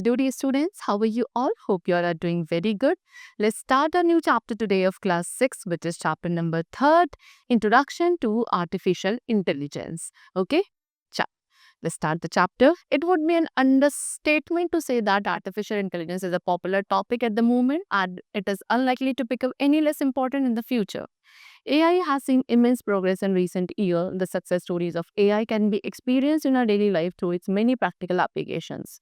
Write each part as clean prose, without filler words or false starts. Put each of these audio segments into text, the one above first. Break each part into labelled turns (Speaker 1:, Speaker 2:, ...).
Speaker 1: do, dear students? How are you all? Hope you all are doing very good. Let's start a new chapter today of class 6, which is chapter number 3, Introduction to Artificial Intelligence. Okay? Cha- Let's start the chapter. It would be an understatement to say that artificial intelligence is a popular topic at the moment and it is unlikely to become any less important in the future. AI has seen immense progress in recent years. The success stories of AI can be experienced in our daily life through its many practical applications.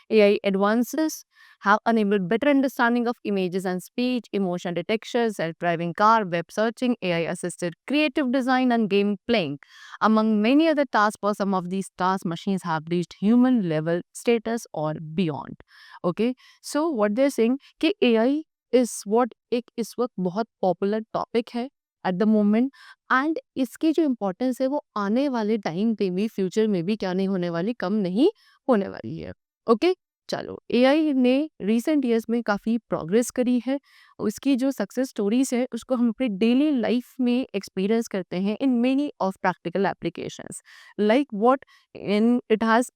Speaker 1: AI advances have enabled better understanding of images and speech, emotion detection, self-driving car, web searching, AI-assisted creative design, and game playing. Among many other tasks, for some of these tasks, machines have reached human level status or beyond. Okay, so what they're saying कि AI is what एक इस वक्त बहुत popular topic है at the moment and इसकी जो importance है वो आने वाले टाइम पे भी फ्यूचर में भी क्या नहीं होने वाली, कम नहीं होने वाली है। ओके, चलो एआई ने रिसेंट ईयर्स में काफ़ी प्रोग्रेस करी है। उसकी जो सक्सेस स्टोरीज है उसको हम अपने डेली लाइफ में एक्सपीरियंस करते हैं in many of practical applications like what in it has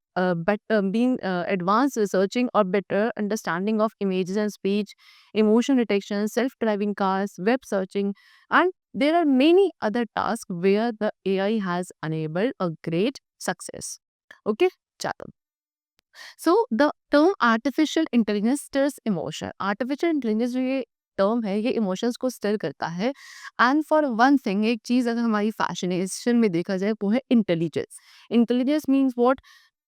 Speaker 1: been advanced researching or better understanding of images and speech, emotion detection, self-driving cars, web searching, and there are many other tasks where the AI has enabled a great success. Okay, chalo. So the term artificial intelligence stirs emotion. Artificial intelligence जो ये term है ये emotions को stir करता है and for one thing एक चीज अगर हमारी फैसिनेशन में देखा जाए वो है intelligence. Intelligence means what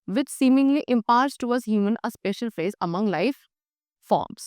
Speaker 1: which seemingly imparts to us human a special place among life forms.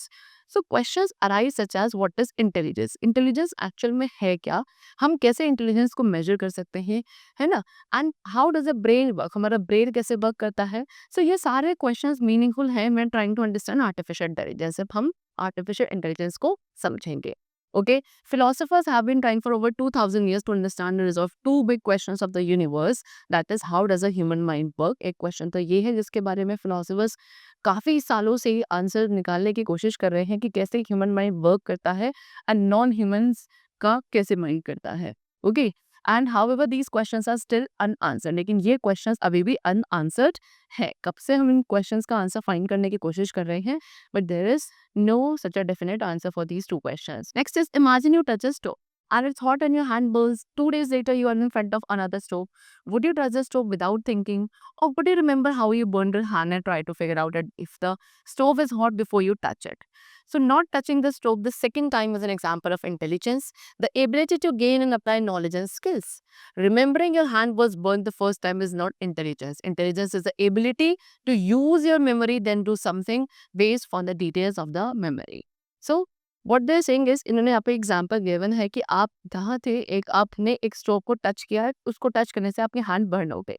Speaker 1: So questions arise such as what is intelligence? Intelligence actual में है क्या? हम कैसे इंटेलिजेंस को मेजर कर सकते हैं, है ना? And how does a brain work? हमारा ब्रेन कैसे वर्क करता है? सो ये सारे क्वेश्चंस मीनिंगफुल हैं मैं trying to understand artificial intelligence. अब हम आर्टिफिशियल इंटेलिजेंस को समझेंगे। Okay, philosophers have been trying for over 2000 years to understand and resolve two big questions of the universe, that is how does a human mind work। एक question तो ये है जिसके बारे में philosophers काफी सालों से आंसर निकालने की कोशिश कर रहे हैं कि कैसे ह्यूमन माइंड वर्क करता है एंड नॉन ह्यूमंस का कैसे माइंड करता है। Okay, and however these questions are still unanswered, लेकिन ये क्वेश्चंस अभी भी अनआंसर्ड है। कब से हम इन क्वेश्चंस का आंसर फाइंड करने की कोशिश कर रहे हैं, but there is no such a definite answer for these two questions. Next is imagine you touch a stove and it's hot and your hand burns. 2 days later, you are in front of another stove. Would you touch the stove without thinking? Or would you remember how you burned your hand and try to figure out if the stove is hot before you touch it? So, not touching the stove the second time is an example of intelligence, the ability to gain and apply knowledge and skills. Remembering your hand was burned the first time is not intelligence. Intelligence is the ability to use your memory, then do something based on the details of the memory. So, what they're saying is इन्होंने यहाँ पे example given है कि आप जहाँ थे एक आपने एक स्टोव को टच किया, उसको टच करने से आपके हैंड बर्न हो गए।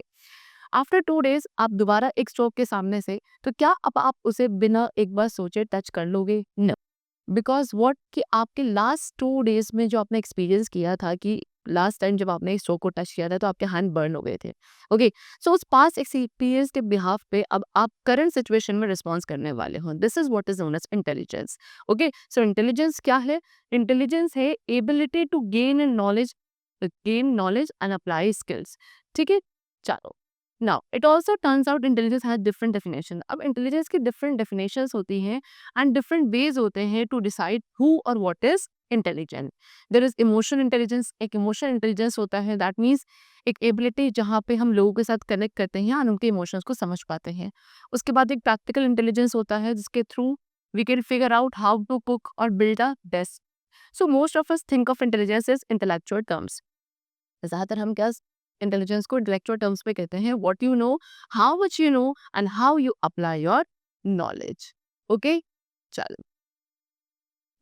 Speaker 1: आफ्टर 2 डेज आप दोबारा एक स्टोव के सामने से, तो क्या अब आप उसे बिना एक बार सोचे टच कर लोगे? नो, बिकॉज वॉट कि आपके लास्ट 2 डेज में जो आपने एक्सपीरियंस किया था कि लास्ट टाइम जब आपने स्टोव को टच किया था तो आपके हैंड बर्न हो गए थे। ओके, सो उस पास्ट एक्सपीरियंस के बिहाफ पे अब आप करंट सिचुएशन में रिस्पॉन्स करने वाले हो। This is what is known as intelligence. Okay, so intelligence क्या है? इंटेलिजेंस है ability to gain knowledge and apply skills. ठीक है, चलो। Now it also turns out intelligence has different definition. अब इंटेलिजेंस की डिफरेंट डेफिनेशंस होती हैं एंड डिफरेंट वेज होते हैं टू डिसाइड हु और what is intelligent. There is emotional intelligence. एक इमोशनल इंटेलिजेंस होता है, दैट मीन्स एक एबिलिटी जहाँ पे हम लोगों के साथ कनेक्ट करते हैं और उनके इमोशंस को समझ पाते हैं। उसके बाद एक प्रैक्टिकल इंटेलिजेंस होता है जिसके through we can figure out how to cook और build a desk. So most of us think of intelligence is intellectual terms. ज़्यादातर हम क्या इंटेलिजेंस को इंटेलेक्चुअल टर्म्स में कहते हैं, what you know, how much you know and how you apply your knowledge. Okay, चलो।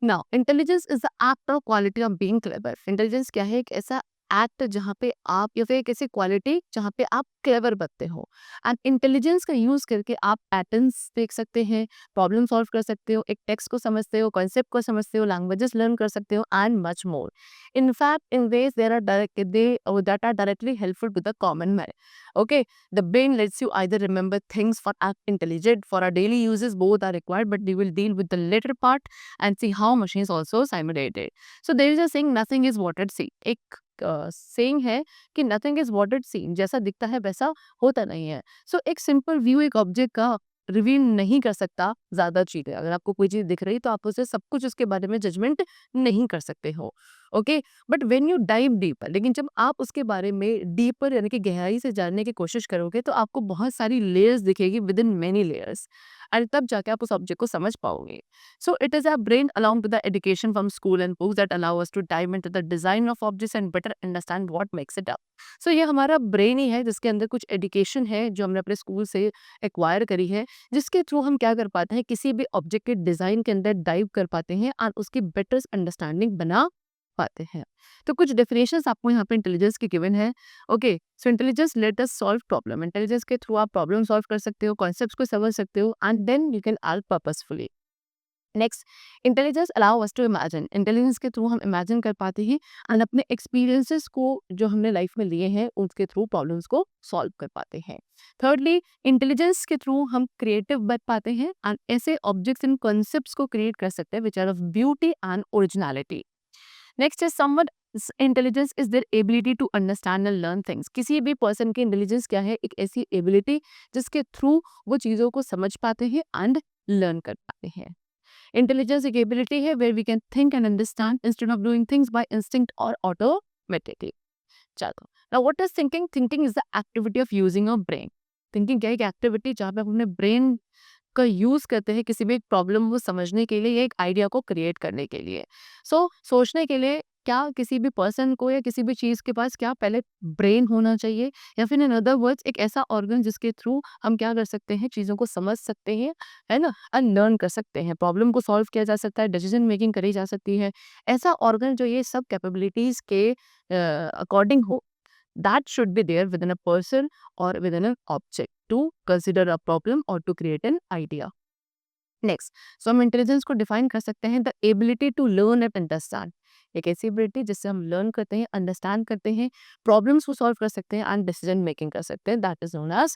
Speaker 1: Now intelligence is the act और quality of being clever. Intelligence क्या है? एक ऐसा एक्ट जहाँ पे आप या फिर एक ऐसी क्वालिटी जहाँ पे आप क्लेवर बनते हो एंड इंटेलिजेंस का यूज करके आप पैटर्न्स देख सकते हैं, प्रॉब्लम सॉल्व कर सकते हो, एक टेक्स्ट को समझते हो, कॉन्सेप्ट को समझते हो, लैंग्वेजेस लर्न कर सकते हो and much more. In fact, in ways that are directly helpful to the common man. Okay, the brain lets you either remember things for act intelligent for our daily uses, both are required, but we will deal with the later part and see how machines also simulate it. So there is a saying, nothing is what it seems. एक saying है कि nothing is what it seem, जैसा दिखता है वैसा होता नहीं है। सो एक सिंपल व्यू एक ऑब्जेक्ट का रिवील नहीं कर सकता ज़्यादा चीज़ें। अगर आपको कोई चीज़ दिख रही है तो आप उसे सब कुछ उसके बारे में जजमेंट नहीं कर सकते हो, okay. But when you dive deeper, लेकिन जब आप उसके बारे में डीपर यानी कि गहराई से जानने की कोशिश करोगे तो आपको बहुत सारी लेयर्स दिखेगी विद इन मेनी लेयर्स, और तब जाके आप उस ऑब्जेक्ट को समझ पाओगे। So it is our brain along with the education from school and books that allow us to dive into the design of objects and better understand what makes it up. So ये हमारा brain ही है जिसके अंदर कुछ education है जो हमने अपने स्कूल से एक्वायर करी है, जिसके थ्रू हम क्या कर पाते हैं, किसी भी ऑब्जेक्ट के डिजाइन के अंदर डाइव कर पाते हैं और उसकी बेटर अंडरस्टैंडिंग बना पाते हैं। तो कुछ डेफिनेशंस आपको यहाँ पे इंटेलिजेंस की गिवन है। Okay, so intelligence let us solve problem. Intelligence के थ्रू आप प्रॉब्लम सॉल्व कर सकते हो, कॉन्सेप्ट्स को समझ सकते हो, एंड देन यू कैन आर्क purposefully. Next, intelligence allow us to imagine. Intelligence के थ्रू हम इमेजिन कर पाते हैं एंड अपने एक्सपीरियंसेस को जो हमने लाइफ में लिए हैं उसके थ्रू प्रॉब्लम्स को सॉल्व कर पाते हैं। थर्डली, इंटेलिजेंस के थ्रू हम क्रिएटिव बन पाते हैं एंड ऐसे ऑब्जेक्ट्स एंड कॉन्सेप्ट्स को क्रिएट कर सकते हैं which are of beauty and originality. Next is someone intelligence is their ability to understand and learn things. किसी भी पर्सन की इंटेलिजेंस क्या है, एक ऐसी एबिलिटी जिसके थ्रू वो चीज़ों को समझ पाते हैं एंड लर्न कर पाते हैं। Intelligence एक ability है where we can think and understand instead of doing things by instinct or automatically. चलो, now what is thinking? Thinking is the activity of using your brain. Thinking क्या है, एक activity जहाँ पे हम अपने ब्रेन का यूज करते हैं किसी भी प्रॉब्लम को समझने के लिए या एक आइडिया को क्रिएट करने के लिए। सोचने के लिए क्या किसी भी पर्सन को या किसी भी चीज के पास क्या पहले ब्रेन होना चाहिए, या फिर इन अदर वर्ड्स एक ऐसा ऑर्गन जिसके थ्रू हम क्या कर सकते हैं, चीजों को समझ सकते हैं, है ना, एंड लर्न कर सकते हैं, प्रॉब्लम को सॉल्व किया जा सकता है, डिसीजन मेकिंग करी जा सकती है। ऐसा ऑर्गन जो ये सब कैपेबिलिटीज के अकॉर्डिंग हो, that should be there within a person or within an object to consider a problem or to create an idea. Next, so हम इंटेलिजेंस को डिफाइन कर सकते हैं the ability to learn and understand. एक ऐसी ability जिससे हम learn करते हैं, अंडरस्टैंड करते हैं, प्रॉब्लम्स को सॉल्व कर सकते हैं एंड डिसीजन मेकिंग कर सकते हैं, that is known as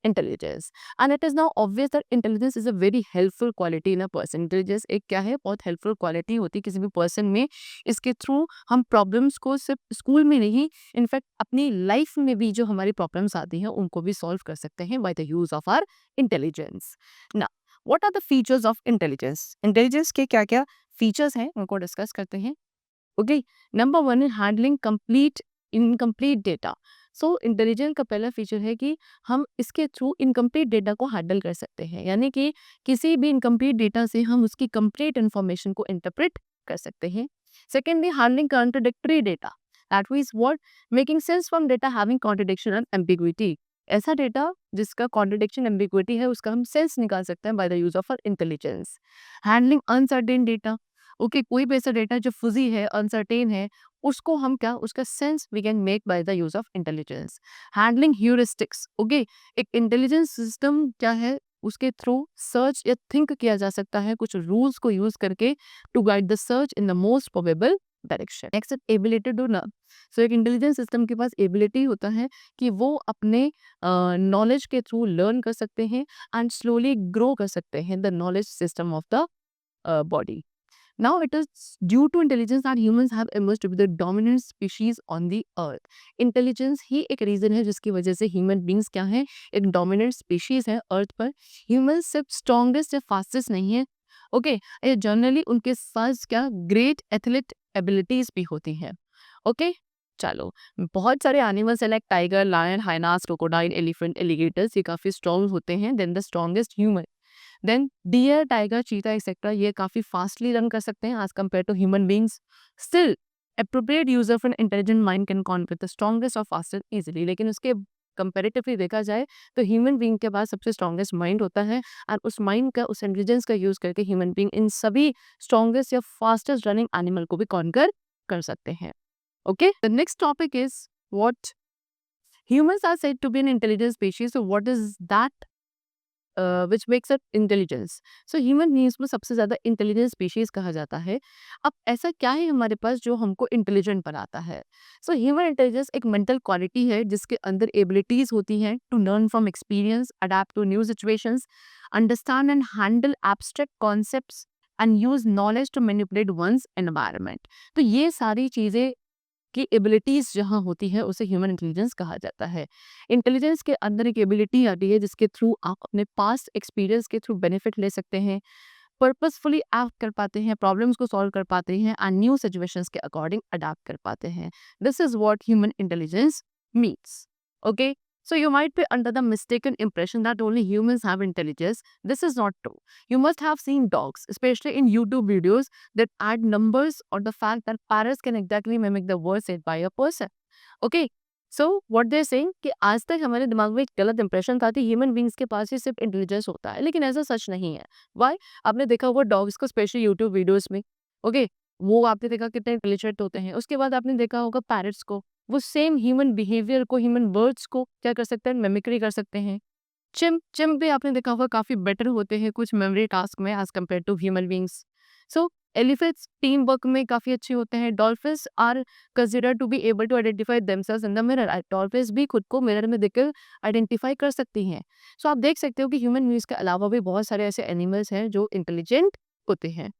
Speaker 1: intelligence. And it is now obvious that intelligence is a very helpful quality in a person. Intelligence एक क्या है, बहुत हेल्पफुल क्वालिटी होती है किसी भी पर्सन में। इसके थ्रू हम प्रॉब्लम्स को सिर्फ स्कूल में नहीं, इनफैक्ट अपनी लाइफ में भी जो हमारी प्रॉब्लम्स आती हैं उनको भी सॉल्व कर सकते हैं by the use of our intelligence. ना, what are the features of intelligence? Intelligence के क्या क्या फीचर्स हैं उनको डिस्कस करते हैं। ओके, नंबर वन है handling complete incomplete data. So intelligence का पहला फीचर है कि हम इसके थ्रू इनकम्प्लीट डेटा को हैंडल कर सकते हैं, यानी कि किसी भी इनकम्प्लीट डेटा से हम उसकी कंप्लीट इंफॉर्मेशन को इंटरप्रेट कर सकते हैं। Secondly, handling contradictory data, that means what, making sense from data having contradiction and ambiguity. ऐसा डेटा जिसका कॉन्ट्रडिक्शन एम्बिग्विटी है उसका हम सेंस निकाल सकते हैं by the use of our intelligence. Handling uncertain data, okay, कोई भी ऐसा डेटा जो फुजी है, अनसर्टेन है, उसको हम क्या, उसका sense we can make by the use of intelligence. Handling heuristics, okay, एक इंटेलिजेंस सिस्टम क्या है, उसके थ्रू सर्च या थिंक किया जा सकता है कुछ रूल्स को यूज करके to guide the search in the most probable direction. Next, ability to learn. So एक इंटेलिजेंस सिस्टम के पास एबिलिटी होता है कि वो अपने नॉलेज के थ्रू लर्न कर सकते हैं एंड स्लोली ग्रो कर सकते हैं the knowledge system of the body. Now it is due to intelligence that humans have emerged to be the dominant species on the earth. Intelligence ही एक reason है जिसकी वजह से ह्यूमन बींग्स क्या है, एक डोमिनेंट स्पीशीज है अर्थ पर। ह्यूमन सिर्फ स्ट्रॉन्गेस्ट या फास्टेस्ट नहीं है, ओके, जनरली उनके पास क्या ग्रेट एथलेट एबिलिटीज भी होती हैं। ओके, चलो, बहुत सारे एनिमल्स है like tiger, lion, hyenas, crocodile, elephant, alligators, ये काफी स्ट्रॉन्ग होते हैं than the strongest human. Then deer, tiger, cheetah etcetera, ये काफी फास्टली रन कर सकते हैं as compare to human beings. Still appropriate user of an intelligent mind can conquer the strongest or fastest easily। लेकिन उसके comparatively देखा जाए तो ह्यूमन बींग के पास सबसे स्ट्रॉन्गेस्ट माइंड होता है और उस माइंड का, उस इंटेलिजेंस का यूज करके ह्यूमन बींग इन सभी स्ट्रॉन्गेस्ट या फास्टेस्ट रनिंग एनिमल को भी कॉन्कर कर सकते हैं। Okay, the next topic is what humans are said to be an intelligent species, so what is that which makes up intelligence? So human beings में सबसे ज़्यादा इंटेलिजेंट स्पीशीज कहा जाता है। अब ऐसा क्या है हमारे पास जो हमको इंटेलिजेंट बनाता है? सो ह्यूमन इंटेलिजेंस एक मेंटल क्वालिटी है जिसके अंदर एबिलिटीज होती हैं to learn from experience, adapt to new situations, understand and handle abstract concepts and use knowledge to manipulate one's environment. तो ये सारी चीज़ें की एबिलिटीज जहाँ होती है उसे ह्यूमन इंटेलिजेंस कहा जाता है। इंटेलिजेंस के अंदर एक एबिलिटी आती है जिसके थ्रू आप अपने पास्ट एक्सपीरियंस के थ्रू बेनिफिट ले सकते हैं, पर्पसफुली एक्ट कर पाते हैं, प्रॉब्लम्स को सॉल्व कर पाते हैं एंड न्यू सिचुएशंस के अकॉर्डिंग अडाप्ट कर पाते हैं। This is what human intelligence means. Okay, so you might be under the mistaken impression that only humans have intelligence. This is not true. You must have seen dogs, especially in YouTube videos, that add numbers or the fact that parrots can exactly mimic the words said by a person. Okay, so what they saying कि आज तक हमारे दिमाग में एक गलत impression था कि ह्यूमन बींग्स के पास ही सिर्फ इंटेलिजेंस होता है, लेकिन ऐसा सच नहीं है। व्हाई? आपने देखा होगा डॉग्स को स्पेशली यूट्यूब वीडियोस में, ओके, वो आपने देखा कितने इंटेलिजेंट होते हैं। उसके बाद आपने देखा होगा पैरट्स को, वो सेम ह्यूमन बिहेवियर को, ह्यूमन वर्ड्स को क्या कर सकते हैं, मिमिक्री कर सकते हैं। चिम्प चिम्प भी आपने देखा होगा काफ़ी बेटर होते हैं कुछ मेमोरी टास्क में as compare to human beings. So elephants team work में काफ़ी अच्छे होते हैं। Dolphins are considered to be able to identify themselves in the mirror. Dolphins भी खुद को मिरर में देखकर आइडेंटिफाई कर सकती हैं। सो आप देख सकते हो कि ह्यूमन बीइंग्स के अलावा भी बहुत सारे ऐसे एनिमल्स हैं जो इंटेलिजेंट होते हैं।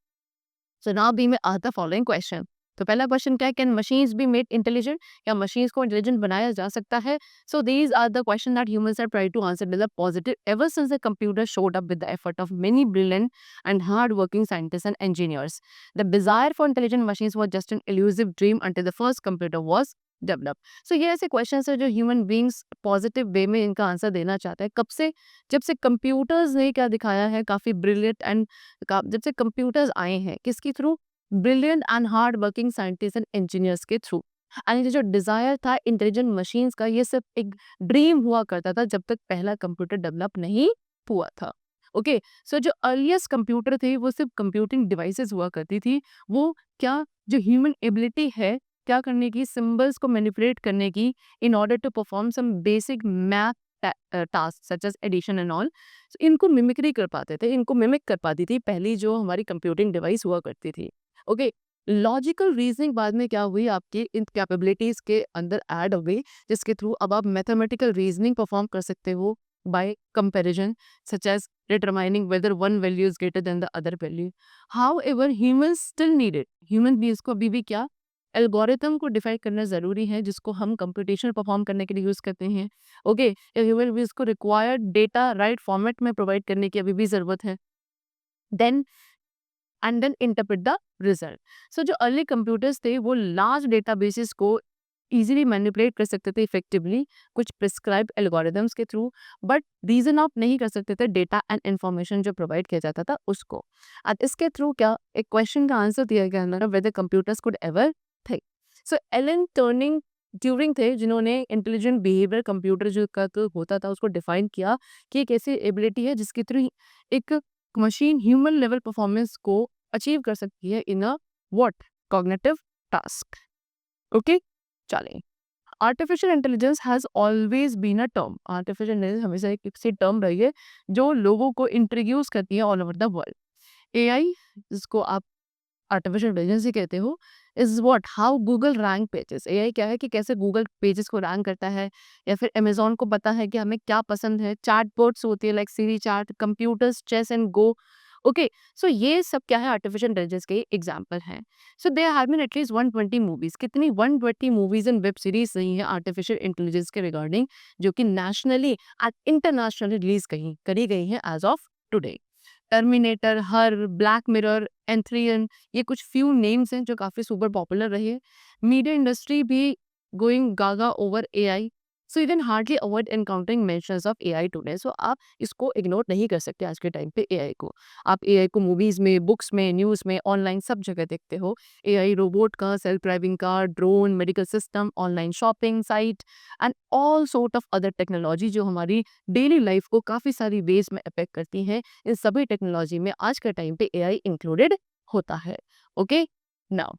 Speaker 1: So now we may ask the following question. तो पहला क्वेश्चन क्या है, can machines be made intelligent? या मशीन्स को इंटेलिजेंट बनाया जा सकता है? So these are the question that humans have tried to answer with a positive ever since the computer showed up with the effort of many brilliant and hard-working scientists and engineers. The desire for intelligent machines was just an elusive dream until the first computer was developed. So ये ऐसे questions है जो human beings positive way में इनका answer देना चाहते हैं। कब से? जब से कंप्यूटर्स ने क्या दिखाया है, काफ़ी ब्रिलियंट एंड जब से कंप्यूटर्स आए हैं, किसके through? Brilliant and hard working scientist and engineers के थ्रू। एंड ये जो डिजायर था इंटेलिजेंट मशीन्स का, ये सिर्फ एक ड्रीम हुआ करता था जब तक पहला कंप्यूटर डेवलप नहीं हुआ था। ओके, सो जो अर्लीस्ट कंप्यूटर थे वो सिर्फ कंप्यूटिंग डिवाइसेस हुआ करती थी। वो क्या, जो ह्यूमन एबिलिटी है क्या करने की, सिंबल्स को मैनिपुलेट करने की in order to perform some basic math task such as addition and all, इनको मिमिक्री कर पाते थे, इनको मिमिक कर पाती थी पहली जो हमारी कंप्यूटिंग डिवाइस हुआ करती थी। ओके, लॉजिकल रीजनिंग बाद में क्या हुई, आपकी इन कैपेबिलिटीज के अंदर ऐड हो गई, जिसके थ्रू अब आप मैथमेटिकल रीजनिंग परफॉर्म कर सकते हो bye comparison, such as determining whether one value is greater than the other value. However, humans still need it. Human beings को अभी भी क्या, एल्गोरिथम को डिफाइन करना जरूरी है, जिसको हम कंप्यूटेशन परफॉर्म करने के लिए यूज करते हैं। ओके, ह्यूमन बीइंग्स को रिक्वायर्ड डेटा राइट फॉर्मेट में प्रोवाइड करने की अभी भी जरूरत है। Then and then interpret the result. So जो अर्ली कंप्यूटर्स थे वो लार्ज डेटाबेसेस को इजीली मैनिपुलेट कर सकते थे इफेक्टिवली कुछ प्रिस्क्राइब एल्गोरिदम्स के थ्रू, बट रीजन ऑफ नहीं कर सकते थे डेटा एंड इंफॉर्मेशन जो प्रोवाइड किया जाता था उसको। और इसके थ्रू क्या एक क्वेश्चन का आंसर दिया गया ना, whether computers could ever think. So Alan turning Turing थे जिन्होंने इंटेलिजेंट बिहेवियर कंप्यूटर जो का तो होता था उसको डिफाइन किया कि एक ऐसी एबिलिटी है जिसके थ्रू एक मशीन ह्यूमन लेवल परफॉर्मेंस को अचीव कर सकती है in a what, cognitive task. Okay, चलें। Artificial intelligence has always been a term. Artificial intelligence हमेशा एक ऐसी टर्म रही है जो लोगों को इंट्रोड्यूस करती है all over the world. AI, जिसको आप आर्टिफिशियल इंटेलिजेंस ही कहते हो, is what how Google rank pages. AI क्या है कि कैसे गूगल पेजेस को रैंक करता है, या फिर अमेजोन को पता है कि हमें क्या पसंद है। चैटबॉट्स होती है like Siri chat, computers, chess and go. Okay, so ये सब क्या है, आर्टिफिशियल इंटेलिजेंस के एग्जाम्पल हैं। So there have been at least 120 movies, कितनी 120 मूवीज एंड वेब सीरीज रही हैं आर्टिफिशियल इंटेलिजेंस के रिगार्डिंग, जो कि नेशनली एंड इंटरनेशनली रिलीज करी गई हैं as of today. Terminator, Her, Black Mirror, एंथ्रियन, ये कुछ फ्यू नेम्स हैं जो काफ़ी सुपर पॉपुलर रही है। मीडिया इंडस्ट्री भी going gaga over AI, so you can hardly avoid encountering mentions of AI today. So आप इसको इग्नोर नहीं कर सकते आज के टाइम पे एआई को। आप एआई को मूवीज़ में, बुक्स में, न्यूज़ में, ऑनलाइन सब जगह देखते हो। एआई रोबोट का, self driving car, drone, medical system, online shopping site and all sort of other technology जो हमारी डेली लाइफ को काफ़ी सारी वेज में अफेक्ट करती हैं। इन सभी टेक्नोलॉजी में आज के टाइम पे एआई इंक्लूडेड होता है। Okay, now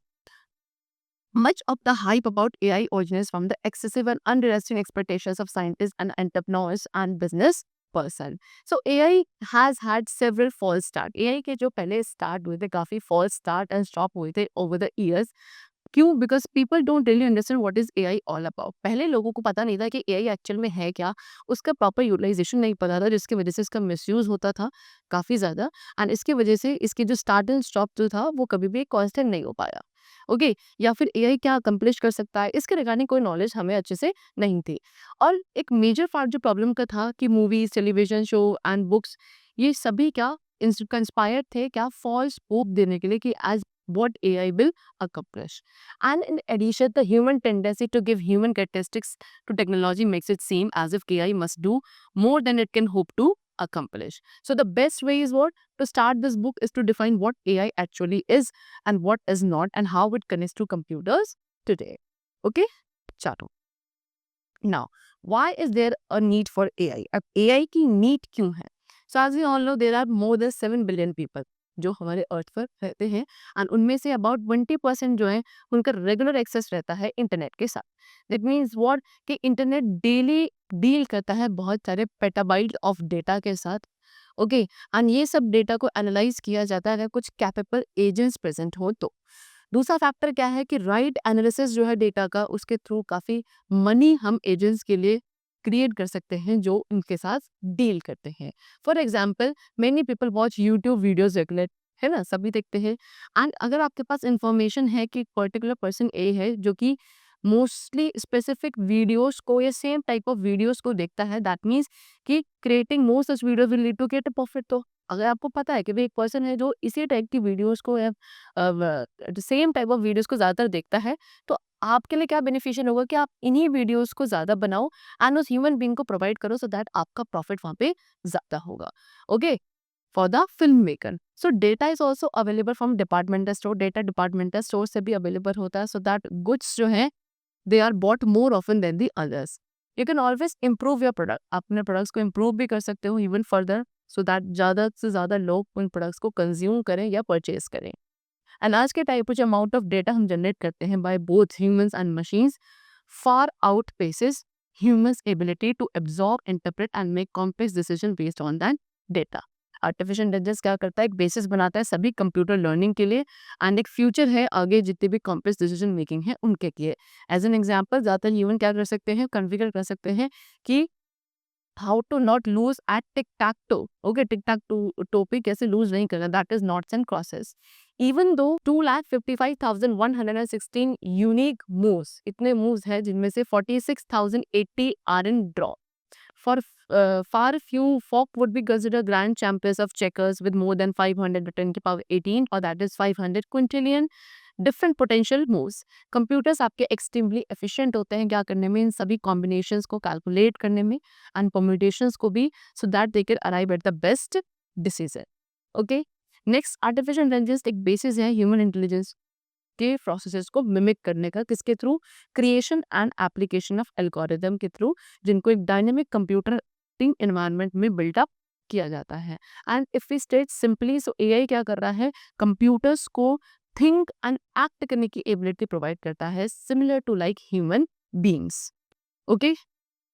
Speaker 1: much of the hype about AI originates from the excessive and unrealistic expectations of scientists and entrepreneurs and business person. So AI has had several false start. AI के जो पहले start हुए थे काफी false start and stop हुए थे over the years. क्यों? Because people don't really understand what is AI all about. पहले लोगों को पता नहीं था कि एआई एक्चुअल में है क्या, उसका प्रॉपर यूटिलाइजेशन नहीं पता था, जिसकी वजह से इसका मिसयूज होता था काफ़ी ज़्यादा, एंड इसकी वजह से इसकी जो स्टार्ट एंड स्टॉप जो था वो कभी भी कांस्टेंट नहीं हो पाया। ओके, या फिर एआई क्या अकम्प्लिश कर सकता है, इसके रिगार्डिंग कोई नॉलेज हमें अच्छे से नहीं थी। और एक मेजर पार्ट जो प्रॉब्लम का था कि movies, television show and books, ये सभी क्या कंस्पायर्ड थे क्या फॉल्स होप देने के लिए कि as what AI will accomplish. And in addition, the human tendency to give human characteristics to technology makes it seem as if AI must do more than it can hope to accomplish. So the best way is what? To start this book is to define what AI actually is and what is not and how it connects to computers today. Okay? Chalo. Now, why is there a need for AI? अब AI की need क्यों है? So as we all know, there are more than 7 billion people जो हमारे अर्थ पर रहते हैं and उनमें से अबाउट 20% जो है उनका रेगुलर एक्सेस रहता है इंटरनेट के साथ। दैट मीन्स व्हाट कि इंटरनेट डेली डील करता है बहुत सारे पेटाबाइट ऑफ डेटा के साथ। ओके, एंड ये सब डेटा को एनालाइज किया जाता है अगर कुछ कैपेबल एजेंट्स प्रेजेंट हो तो। दूसरा फैक्टर क्या है कि राइट एनालिसिस जो है डेटा का, उसके थ्रू काफ़ी मनी हम एजेंट्स के लिए क्रिएट कर सकते हैं जो इनके साथ डील करते हैं। For example, many people watch YouTube videos regular, है ना, सभी देखते हैं। एंड अगर आपके पास इंफॉर्मेशन है कि पर्टिकुलर पर्सन ए है जो कि मोस्टली स्पेसिफिक वीडियोस को या सेम टाइप ऑफ वीडियोस को देखता है, दैट मीन्स कि creating more such video will lead to get a profit. तो अगर आपको पता है कि भाई एक पर्सन है जो इसी टाइप की वीडियोस को या सेम टाइप ऑफ वीडियोस को ज़्यादातर देखता है, तो आपके लिए क्या बेनिफिशियल होगा कि आप इन्हीं वीडियोस को ज़्यादा बनाओ एंड उस ह्यूमन बीइंग को प्रोवाइड करो सो दैट आपका प्रॉफिट वहाँ पे ज़्यादा होगा। Okay, for the film maker, so data is also available from departmental store, data departmental store से भी अवेलेबल होता है सो दैट गुड्स जो है they are bought more often than the others. You can always improve your product, आप अपने products को improve भी कर सकते हो इवन फर्दर सो दैट ज़्यादा से ज़्यादा लोग उन प्रोडक्ट्स को कंज्यूम करें या परचेज करें। एंड आज के टाइप जो अमाउंट ऑफ डेटा हम जनरेट करते हैं by both humans and machines far outpaces humans ability to absorb, interpret and make complex decision based on that data. Artificial intelligence क्या करता है, एक बेसिस बनाता है सभी कंप्यूटर लर्निंग के लिए एंड एक फ्यूचर है आगे जितने भी कॉम्प्लेक्स डिसीजन मेकिंग है उनके लिए। एज एन एग्जाम्पल, ज़्यादातर ह्यूमन क्या कर सकते हैं, कन्फिगर कर सकते हैं कि how to not lose at tic tac toe. Okay, tic tac toe पे कैसे लूज नहीं करना, that is noughts and crosses. Even though 2,55,116 unique moves, इतने मूव्स हैं जिनमें से 46,080 are in draw. For far few folk would be considered grand champions of checkers with more than 500 to 10 to the power 18 or that is 500 quintillion different potential moves. Computers आपके extremely efficient होते हैं क्या करने में, इन सभी combinations को calculate करने में and permutations को भी, so that they can arrive at the best decision. Okay? Next, artificial intelligence एक basis है human intelligence के प्रोसेसेस को मिमिक करने का, किसके through, creation and application of algorithm के थ्रू, जिनको एक डायनेमिक कंप्यूटिंग एनवायरनमेंट में बिल्डअप किया जाता है। And if we state simply, so AI क्या कर रहा है, कंप्यूटर्स को थिंक एंड एक्ट करने की एबिलिटी प्रोवाइड करता है similar to like human beings. Okay,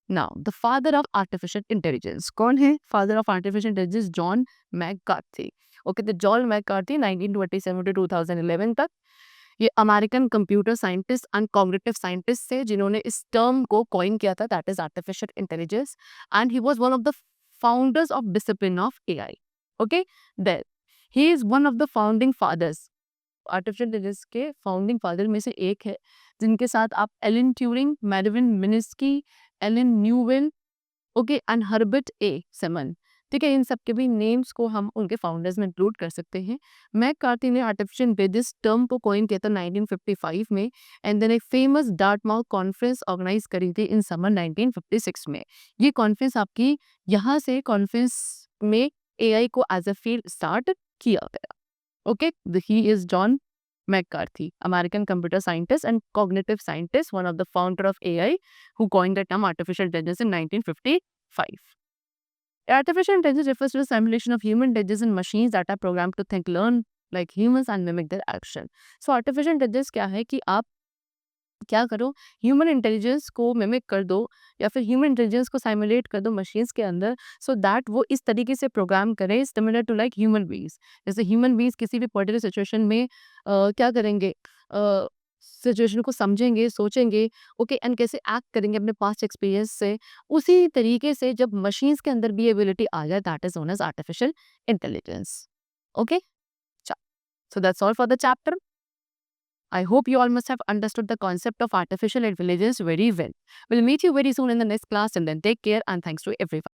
Speaker 1: now the father of artificial intelligence कौन है, father of artificial intelligence John McCarthy. Okay, तो जॉन मैककार्थी 1927 to 2011 तक ये American computer scientist and cognitive scientist थे जिन्होंने इस टर्म को कॉइन किया था, that is artificial intelligence, and he was one of the founders of discipline of AI. Okay, then he is one of the founding fathers, artificial intelligence के founding father में से एक है, जिनके साथ आप Alan Turing, Marvin Minsky, Allen Newell, okay, and Herbert A Simon, ठीक है, इन सब के भी नेम्स को हम उनके फाउंडर्स में इंक्लूड कर सकते हैं। मैककार्थी ने आर्टिफिशियल इंटेलिजेंस टर्म को कॉइन किया था 1955 में एंड देन एक फेमस डार्टमाउथ कॉन्फ्रेंस ऑर्गेनाइज करी थी इन समर 1956 में। ये कॉन्फ्रेंस आपकी, यहाँ से कॉन्फ्रेंस में एआई को एज अ फील्ड स्टार्ट किया गया। Okay, he is John McCarthy, American computer scientist and cognitive scientist, one of the founder of AI, who coined the term artificial intelligence in 1955. Artificial intelligence refers to the simulation of human intelligence in machines that are programmed to think, learn like humans and mimic their action. So artificial intelligence क्या है कि आप क्या करो, human intelligence को mimic कर दो या फिर ह्यूमन इंटेलिजेंस को साइमुलेट कर दो मशीन्स के अंदर, सो दैट वो इस तरीके से प्रोग्राम करे similar to like human beings. जैसे ह्यूमन बीइंग्स किसी भी पर्टिकुलर सिचुएशन में क्या करेंगे, सिचुएशन को समझेंगे, सोचेंगे, ओके, एंड कैसे एक्ट करेंगे अपने पास्ट एक्सपीरियंस से, उसी तरीके से जब मशीन्स के अंदर भी एबिलिटी आ जाए, that is known as artificial intelligence. Okay, so that's all for the chapter. I hope you all must have understood the concept of artificial intelligence very well. We'll meet you very soon in the next class, and then take care and thanks to everyone.